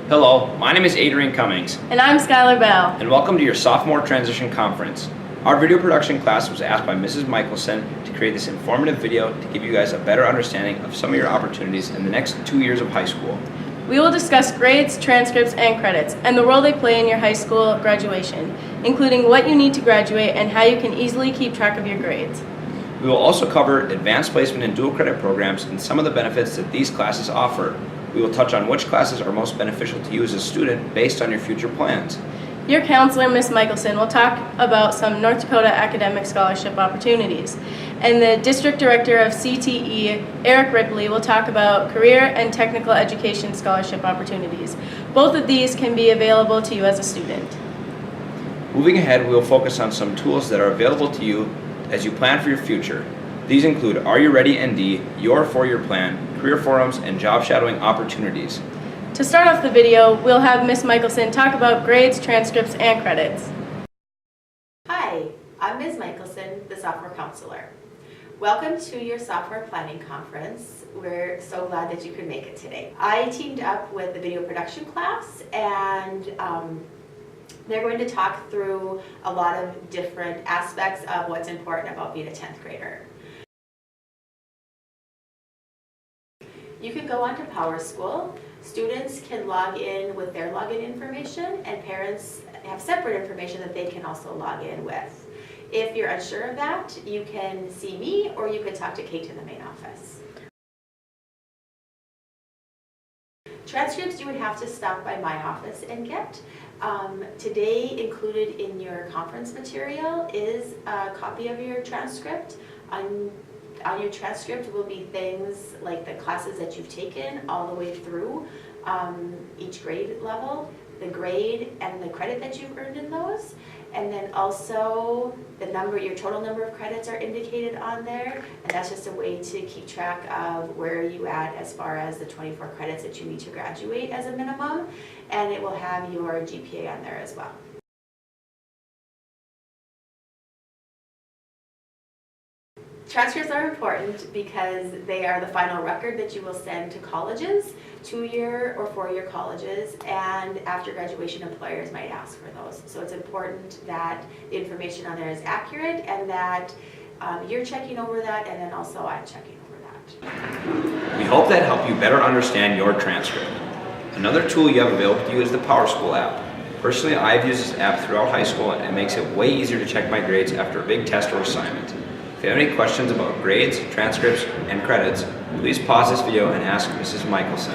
Hello, my name is Adrian Cummings. And I'm Skylar Bell. And welcome to your Sophomore Transition Conference. Our video production class was asked by Mrs. Michelson to create this informative video to give you guys a better understanding of some of your opportunities in the next 2 years of high school. We will discuss grades, transcripts, and credits, and the role they play in your high school graduation, including what you need to graduate and how you can easily keep track of your grades. We will also cover advanced placement and dual credit programs and some of the benefits that these classes offer. We will touch on which classes are most beneficial to you as a student based on your future plans. Your counselor, Ms. Michelson, will talk about some North Dakota academic scholarship opportunities. And the district director of CTE, Eric Ripley, will talk about career and technical education scholarship opportunities. Both of these can be available to you as a student. Moving ahead, we will focus on some tools that are available to you as you plan for your future. These include Are You Ready ND, Your 4-Year Plan, career forums, and job shadowing opportunities. To start off the video, we'll have Ms. Michelson talk about grades, transcripts, and credits. Hi, I'm Ms. Michelson, the sophomore counselor. Welcome to your sophomore planning conference. We're so glad that you could make it today. I teamed up with the video production class, and they're going to talk through a lot of different aspects of what's important about being a 10th grader. You can go on to PowerSchool. Students can log in with their login information, and parents have separate information that they can also log in with. If you're unsure of that, you can see me or you can talk to Kate in the main office. Transcripts you would have to stop by my office and get. Today included in your conference material is a copy of your transcript. On your transcript will be things like the classes that you've taken all the way through each grade level, the grade and the credit that you've earned in those, and then also your total number of credits are indicated on there, and that's just a way to keep track of where you at as far as the 24 credits that you need to graduate as a minimum, and it will have your GPA on there as well. Transcripts are important because they are the final record that you will send to colleges, 2-year or 4-year colleges, and after graduation employers might ask for those. So it's important that the information on there is accurate and that you're checking over that, and then also I'm checking over that. We hope that helped you better understand your transcript. Another tool you have available to you is the PowerSchool app. Personally, I've used this app throughout high school, and it makes it way easier to check my grades after a big test or assignment. If you have any questions about grades, transcripts, and credits, please pause this video and ask Mrs. Michelson.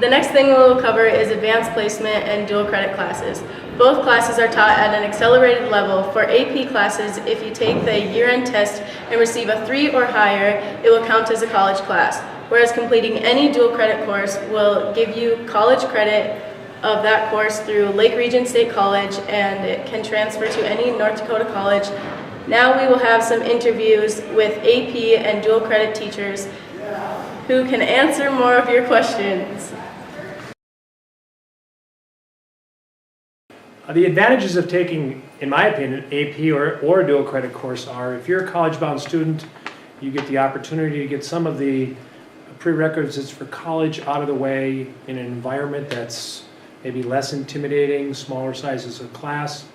The next thing we'll cover is advanced placement and dual credit classes. Both classes are taught at an accelerated level. For AP classes, if you take the year-end test and receive a 3 or higher, it will count as a college class, whereas completing any dual credit course will give you college credit of that course through Lake Region State College, and it can transfer to any North Dakota college. Now we will have some interviews with AP and dual credit teachers who can answer more of your questions. The advantages of taking, in my opinion, AP or a dual credit course are, if you're a college-bound student, you get the opportunity to get some of the prerequisites for college out of the way in an environment that's maybe less intimidating, smaller sizes of class.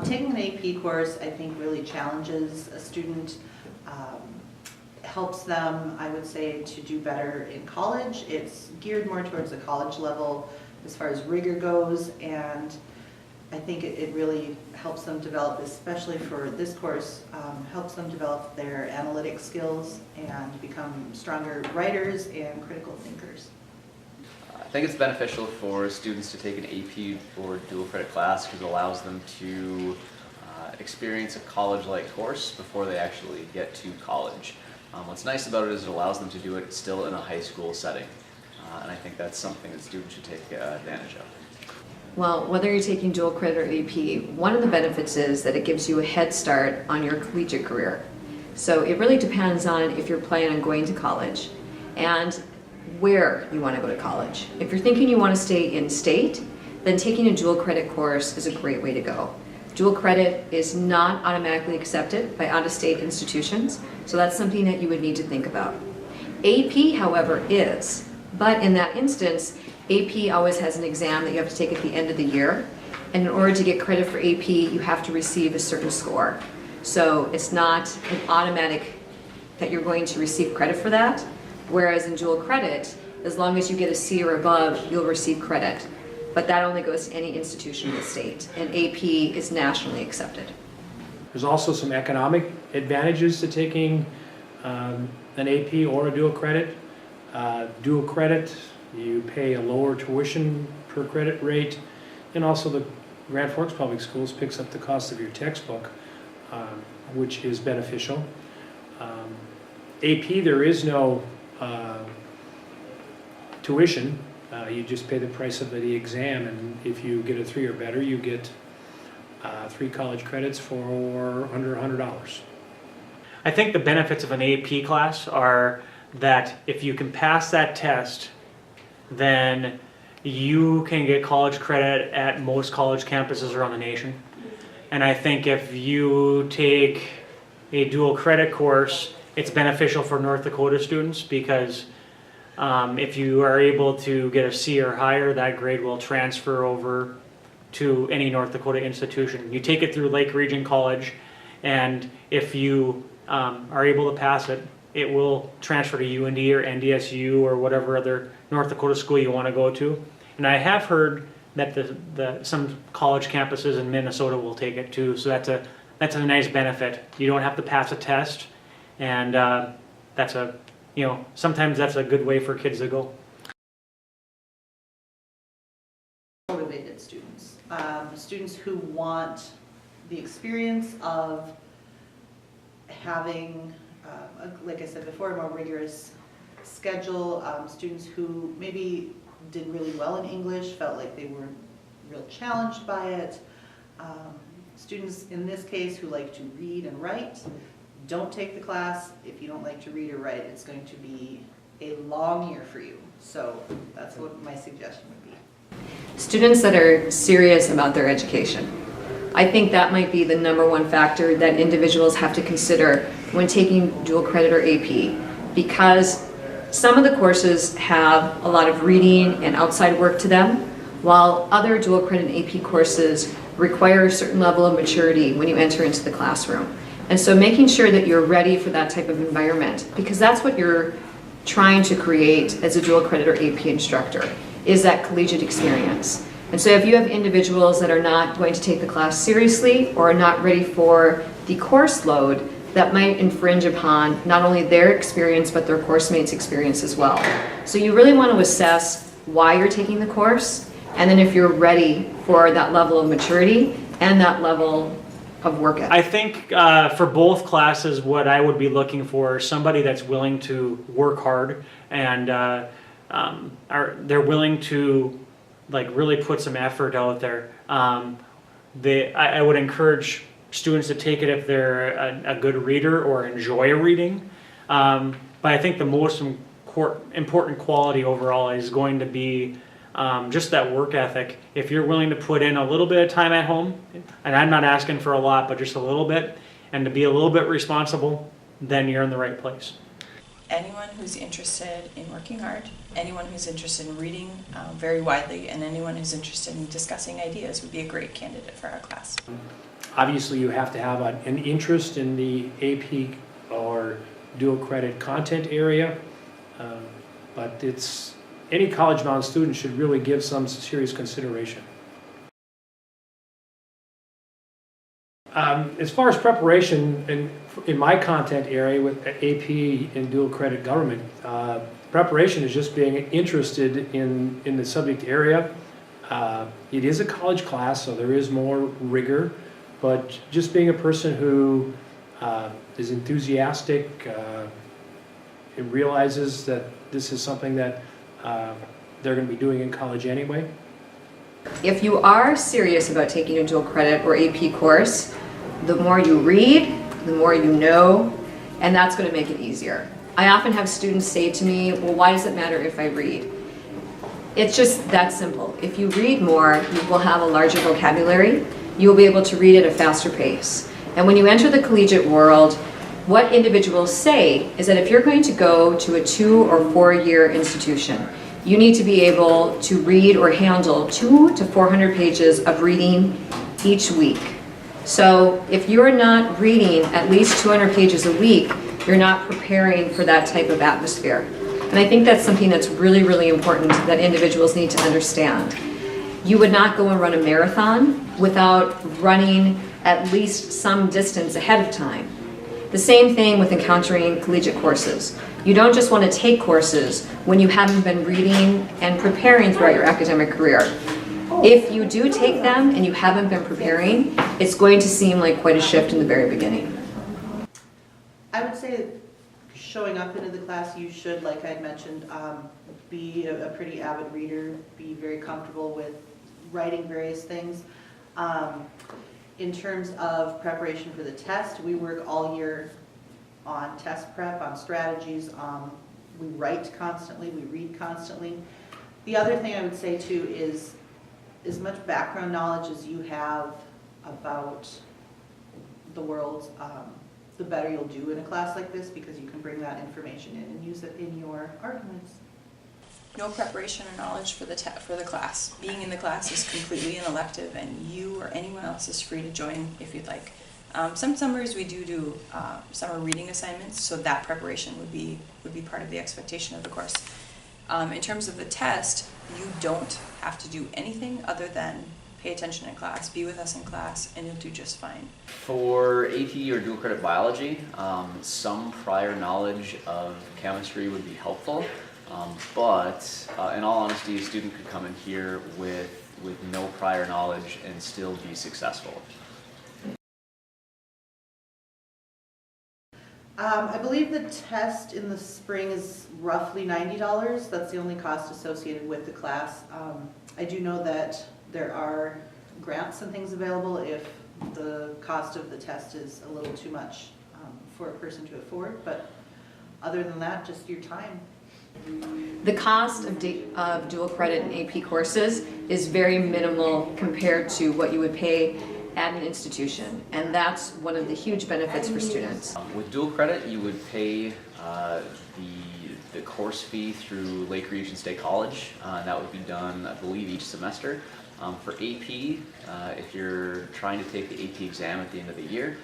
Taking an AP course, I think, really challenges a student, helps them, I would say, to do better in college. It's geared more towards the college level as far as rigor goes, and I think it really helps them develop, especially for this course, helps them develop their analytic skills and become stronger writers and critical thinkers. I think it's beneficial for students to take an AP or dual credit class because it allows them to experience a college-like course before they actually get to college. What's nice about it is it allows them to do it still in a high school setting, and I think that's something that students should take advantage of. Well, whether you're taking dual credit or AP, one of the benefits is that it gives you a head start on your collegiate career. So it really depends on if you're planning on going to college and where you want to go to college. If you're thinking you want to stay in state, then taking a dual credit course is a great way to go. Dual credit is not automatically accepted by out-of-state institutions, so that's something that you would need to think about. AP, however, is. But in that instance, AP always has an exam that you have to take at the end of the year. And in order to get credit for AP, you have to receive a certain score. So it's not an automatic that you're going to receive credit for that. Whereas in dual credit, as long as you get a C or above, you'll receive credit. But that only goes to any institution in the state. And AP is nationally accepted. There's also some economic advantages to taking an AP or a dual credit. Dual credit, you pay a lower tuition per credit rate, and also the Grand Forks Public Schools picks up the cost of your textbook, which is beneficial. AP, there is no tuition. You just pay the price of the exam, and if you get a 3 or better, you get 3 college credits for under $100. I think the benefits of an AP class are that if you can pass that test, then you can get college credit at most college campuses around the nation. And I think if you take a dual credit course, it's beneficial for North Dakota students because if you are able to get a C or higher, that grade will transfer over to any North Dakota institution. You take it through Lake Region College, and if you are able to pass it, it will transfer to UND or NDSU or whatever other North Dakota school you want to go to. And I have heard that some college campuses in Minnesota will take it too, so that's a nice benefit. You don't have to pass a test, and that's a, sometimes that's a good way for kids to go. Motivated students, students who want the experience of having, like I said before, a more rigorous schedule, students who maybe did really well in English, felt like they weren't real challenged by it, students in this case who like to read and write. Don't take the class if you don't like to read or write. It's going to be a long year for you. So that's what my suggestion would be. Students that are serious about their education. I think that might be the #1 factor that individuals have to consider when taking dual credit or AP, because some of the courses have a lot of reading and outside work to them, while other dual credit and AP courses require a certain level of maturity when you enter into the classroom. And so making sure that you're ready for that type of environment, because that's what you're trying to create as a dual credit or AP instructor, is that collegiate experience. And so if you have individuals that are not going to take the class seriously or are not ready for the course load, that might infringe upon not only their experience but their course mates' experience as well. So you really want to assess why you're taking the course, and then if you're ready for that level of maturity and that level of work ethic. I think for both classes, what I would be looking for is somebody that's willing to work hard and they're willing to really put some effort out there. I would encourage students to take it if they're a good reader or enjoy reading. But I think the most important quality overall is going to be just that work ethic. If you're willing to put in a little bit of time at home, and I'm not asking for a lot, but just a little bit, and to be a little bit responsible, then you're in the right place. Anyone who's interested in working hard, anyone who's interested in reading very widely, and anyone who's interested in discussing ideas would be a great candidate for our class. Obviously, you have to have an interest in the AP or dual credit content area, but any college-bound student should really give some serious consideration. As far as preparation in my content area with AP and dual credit government, preparation is just being interested in the subject area. It is a college class, so there is more rigor, but just being a person who is enthusiastic and realizes that this is something that they're going to be doing in college anyway. If you are serious about taking a dual credit or AP course, the more you read, the more you know, and that's going to make it easier. I often have students say to me, well, why does it matter if I read? It's just that simple. If you read more, you will have a larger vocabulary. You will be able to read at a faster pace. And when you enter the collegiate world, what individuals say is that if you're going to go to a 2 or 4 year institution, you need to be able to read or handle 200 to 400 pages of reading each week. So if you're not reading at least 200 pages a week, you're not preparing for that type of atmosphere. And I think that's something that's really, really important that individuals need to understand. You would not go and run a marathon without running at least some distance ahead of time. The same thing with encountering collegiate courses. You don't just want to take courses when you haven't been reading and preparing throughout your academic career. If you do take them and you haven't been preparing, it's going to seem like quite a shift in the very beginning. I would say showing up into the class, you should, like I mentioned, be a pretty avid reader, be very comfortable with writing various things. In terms of preparation for the test, we work all year on test prep, on strategies. We write constantly, we read constantly. The other thing I would say too is as much background knowledge as you have about the world, the better you'll do in a class like this, because you can bring that information in and use it in your arguments. No preparation or knowledge for the class. Being in the class is completely an elective, and you or anyone else is free to join if you'd like. Some summers we do summer reading assignments, so that preparation would be part of the expectation of the course. In terms of the test, you don't have to do anything other than pay attention in class, be with us in class, and you'll do just fine. For AP or dual credit biology, some prior knowledge of chemistry would be helpful. But in all honesty, a student could come in here with no prior knowledge and still be successful. I believe the test in the spring is roughly $90. That's the only cost associated with the class. I do know that there are grants and things available if the cost of the test is a little too much for a person to afford, but other than that, just your time. The cost of dual credit and AP courses is very minimal compared to what you would pay at an institution, and that's one of the huge benefits for students. With dual credit, you would pay the course fee through Lake Region State College. That would be done, I believe, each semester. For AP, if you're trying to take the AP exam at the end of the year,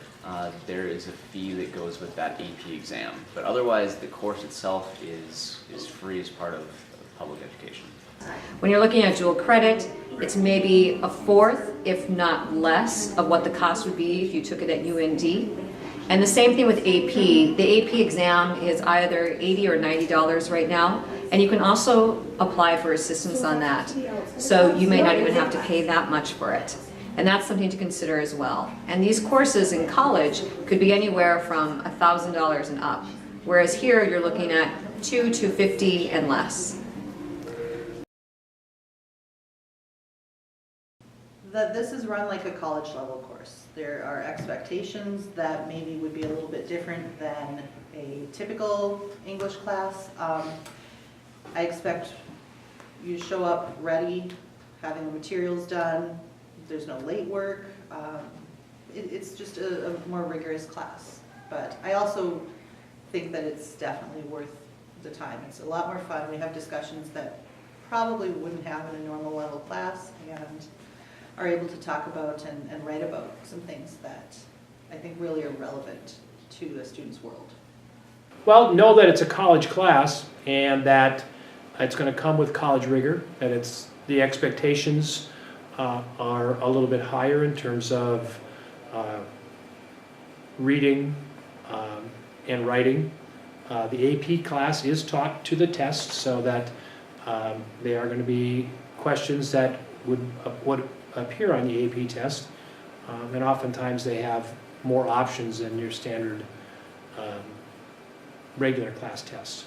there is a fee that goes with that AP exam. But otherwise, the course itself is free as part of public education. When you're looking at dual credit, it's maybe a fourth, if not less, of what the cost would be if you took it at UND. And the same thing with AP. The AP exam is either $80 or $90 right now, and you can also apply for assistance on that. So you may not even have to pay that much for it. And that's something to consider as well. And these courses in college could be anywhere from $1,000 and up, whereas here you're looking at $250 and less. This is run like a college level course. There are expectations that maybe would be a little bit different than a typical English class. I expect you to show up ready, having the materials done. There's no late work. It's just a more rigorous class. But I also think that it's definitely worth the time. It's a lot more fun. We have discussions that probably wouldn't have in a normal level class, and are able to talk about and write about some things that I think really are relevant to a student's world. Well, know that it's a college class and that it's going to come with college rigor, that the expectations are a little bit higher in terms of reading and writing. The AP class is taught to the test, so that they are going to be questions that would appear on the AP test, and oftentimes they have more options than your standard regular class test.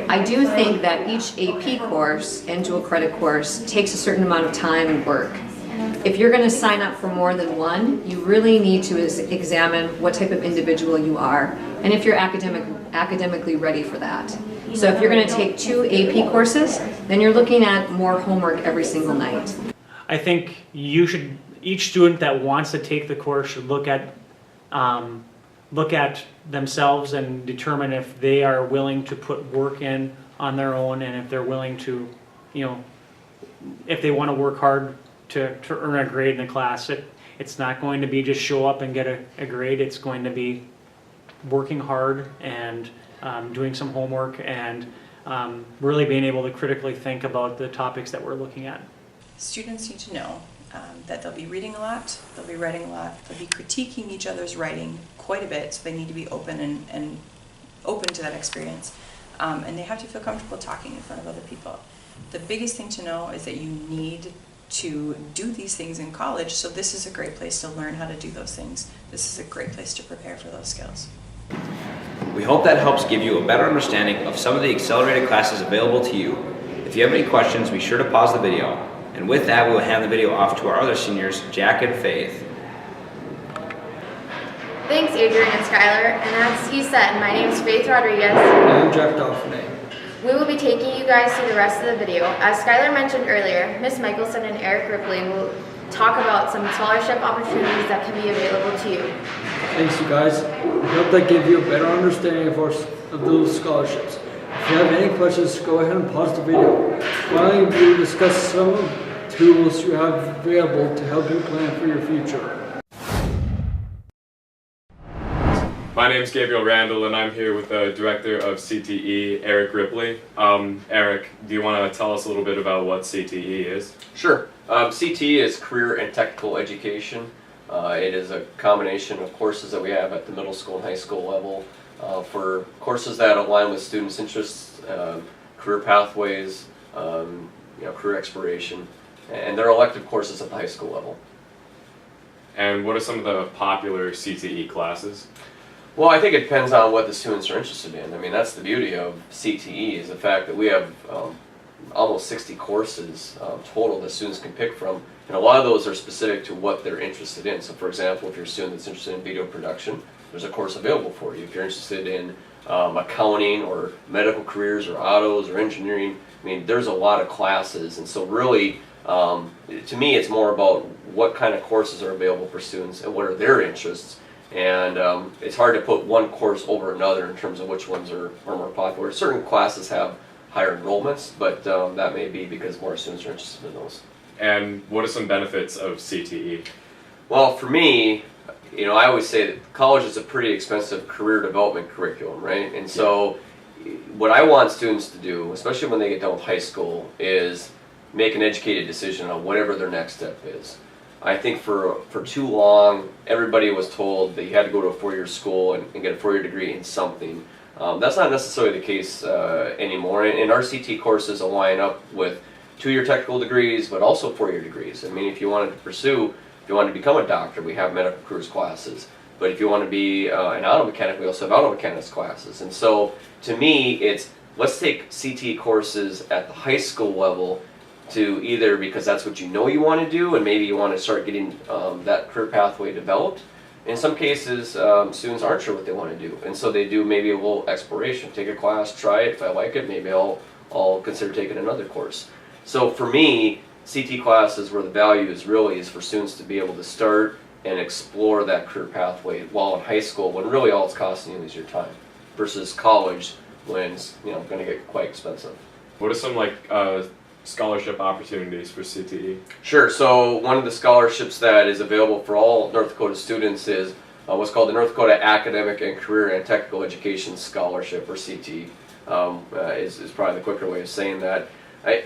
I do think that each AP course and dual credit course takes a certain amount of time and work. If you're going to sign up for more than one, you really need to examine what type of individual you are and if you're academically ready for that. So if you're going to take 2 AP courses, then you're looking at more homework every single night. I think each student that wants to take the course should look at look at themselves and determine if they are willing to put work in on their own, and if they're willing to, if they want to work hard to earn a grade in the class. It's not going to be just show up and get a grade. It's going to be working hard and doing some homework and really being able to critically think about the topics that we're looking at. Students need to know that they'll be reading a lot, they'll be writing a lot, they'll be critiquing each other's writing quite a bit, so they need to be open and open to that experience. And they have to feel comfortable talking in front of other people. The biggest thing to know is that you need to do these things in college, so this is a great place to learn how to do those things. This is a great place to prepare for those skills. We hope that helps give you a better understanding of some of the accelerated classes available to you. If you have any questions, be sure to pause the video. And with that, we will hand the video off to our other seniors, Jack and Faith. Thanks, Adrian and Skylar. And as he said, my name is Faith Rodriguez. I'm Jack Dauphiné. We will be taking you guys through the rest of the video. As Skylar mentioned earlier, Ms. Michelson and Eric Ripley will talk about some scholarship opportunities that can be available to you. Thanks, you guys. I hope that gave you a better understanding of those scholarships. If you have any questions, go ahead and pause the video. Finally, we will discuss some of the tools you have available to help you plan for your future. My name is Gabriel Randall, and I'm here with the director of CTE, Eric Ripley. Eric, do you want to tell us a little bit about what CTE is? Sure. CTE is Career and Technical Education. It is a combination of courses that we have at the middle school and high school level for courses that align with students' interests, career pathways, career exploration, and they're elective courses at the high school level. And what are some of the popular CTE classes? Well, I think it depends on what the students are interested in. I mean, that's the beauty of CTE, is the fact that we have almost 60 courses total that students can pick from, and a lot of those are specific to what they're interested in. So for example, if you're a student that's interested in video production, there's a course available for you. If you're interested in accounting or medical careers or autos or engineering, I mean, there's a lot of classes. And so really, to me, it's more about what kind of courses are available for students and what are their interests. And it's hard to put one course over another in terms of which ones are more popular. Certain classes have higher enrollments, but that may be because more students are interested in those. And what are some benefits of CTE? Well, for me, I always say that college is a pretty expensive career development curriculum, right? And so what I want students to do, especially when they get done with high school, is make an educated decision on whatever their next step is. I think for too long, everybody was told that you had to go to a four-year school and get a four-year degree in something. That's not necessarily the case anymore, and our CT courses align up with two-year technical degrees, but also four-year degrees. I mean, if you wanted to become a doctor, we have medical careers classes. But if you want to be an auto mechanic, we also have auto mechanics classes. And so, to me, it's let's take CT courses at the high school level to either because that's what you know you want to do, and maybe you want to start getting that career pathway developed. In some cases, students aren't sure what they want to do, and so they do maybe a little exploration. Take a class, try it. If I like it, maybe I'll consider taking another course. So for me, CT classes where the value is for students to be able to start and explore that career pathway while in high school, when really all it's costing you is your time, versus college when it's going to get quite expensive. What are some scholarship opportunities for CTE? Sure. So one of the scholarships that is available for all North Dakota students is what's called the North Dakota Academic and Career and Technical Education Scholarship, or CTE, is probably the quicker way of saying that.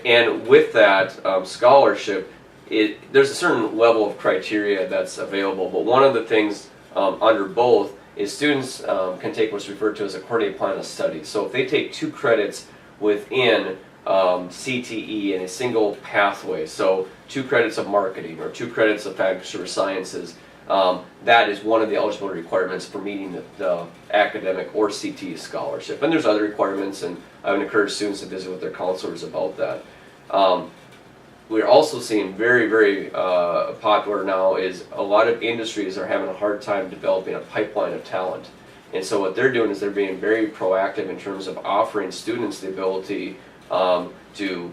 And with that scholarship, there's a certain level of criteria that's available, but one of the things under both is students can take what's referred to as a coordinated plan of study. So if they take 2 credits within CTE in a single pathway, so 2 credits of marketing or 2 credits of consumer sciences, that is one of the eligibility requirements for meeting the academic or CTE scholarship. And there's other requirements, and I would encourage students to visit with their counselors about that. We're also seeing very, very popular now is a lot of industries are having a hard time developing a pipeline of talent. And so what they're doing is they're being very proactive in terms of offering students the ability to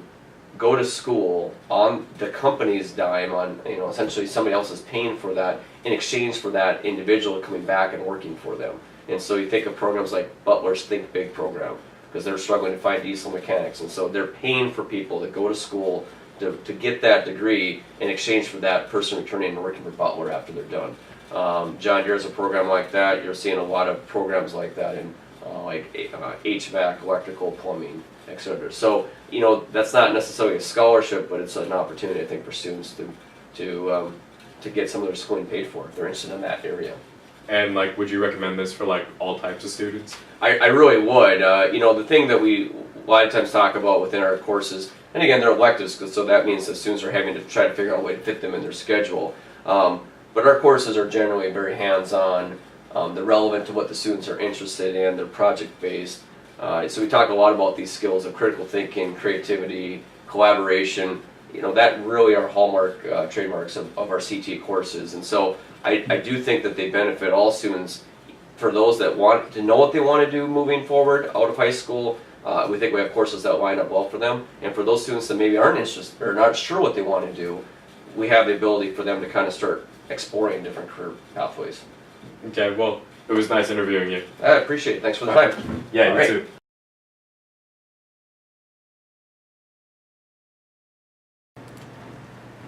go to school on the company's dime, on, you know, essentially somebody else is paying for that in exchange for that individual coming back and working for them. And so you think of programs like Butler's Think Big program, because they're struggling to find diesel mechanics, and so they're paying for people to go to school to get that degree in exchange for that person returning and working for Butler after they're done. John Deere has a program like that. You're seeing a lot of programs like that in HVAC, electrical, plumbing, etc. So, you know, that's not necessarily a scholarship, but it's an opportunity, I think, for students to get some of their schooling paid for if they're interested in that area. And like, would you recommend this for like all types of students? I really would. You know, the thing that we a lot of times talk about within our courses, and again, they're electives, so that means that students are having to try to figure out a way to fit them in their schedule. But our courses are generally very hands-on. They're relevant to what the students are interested in. They're project-based. So we talk a lot about these skills of critical thinking, creativity, collaboration. You know, that really are hallmark trademarks of our CT courses. And so I do think that they benefit all students. For those that want to know what they want to do moving forward out of high school, we think we have courses that line up well for them. And for those students that maybe aren't interested or not sure what they want to do, we have the ability for them to kind of start exploring different career pathways. Okay, well, it was nice interviewing you. I appreciate it. Thanks for the time. Yeah, All you right. too.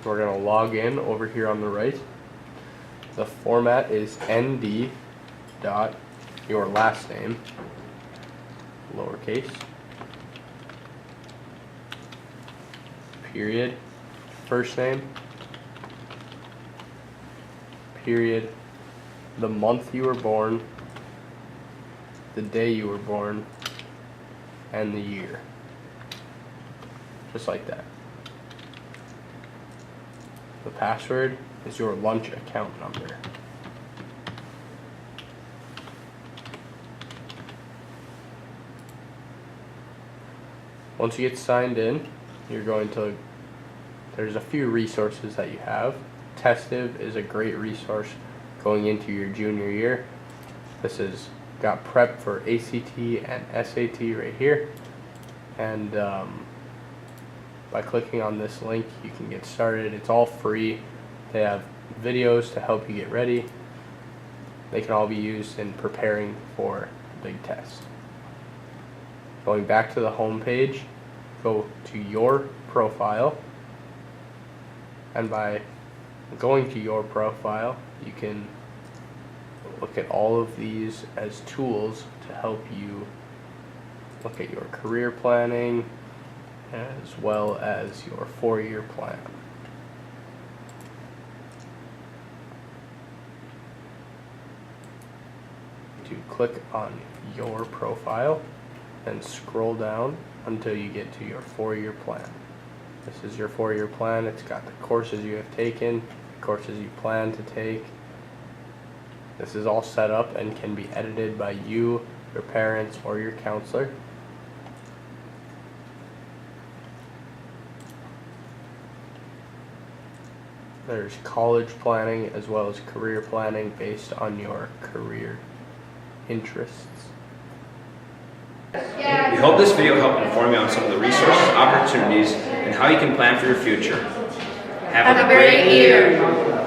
We're going to log in over here on the right. The format is nd dot your last name, lowercase, period, first name, period, the month you were born, the day you were born, and the year. Just like that. The password is your lunch account number. Once you get signed in, you're going to, there's a few resources that you have. Testive is a great resource going into your junior year. This has got prep for ACT and SAT right here. And by clicking on this link, you can get started. It's all free. They have videos to help you get ready. They can all be used in preparing for the big test. Going back to the home page, go to your profile, and by going to your profile, you can look at all of these as tools to help you look at your career planning as well as your 4-year plan. To click on your profile and scroll down until you get to your 4-year plan. This is your 4-year plan. It's got the courses you have taken, the courses you plan to take. This is all set up and can be edited by you, your parents, or your counselor. There's college planning as well as career planning based on your career interests. We hope this video helped inform you on some of the resources, opportunities, and how you can plan for your future. Have a great year!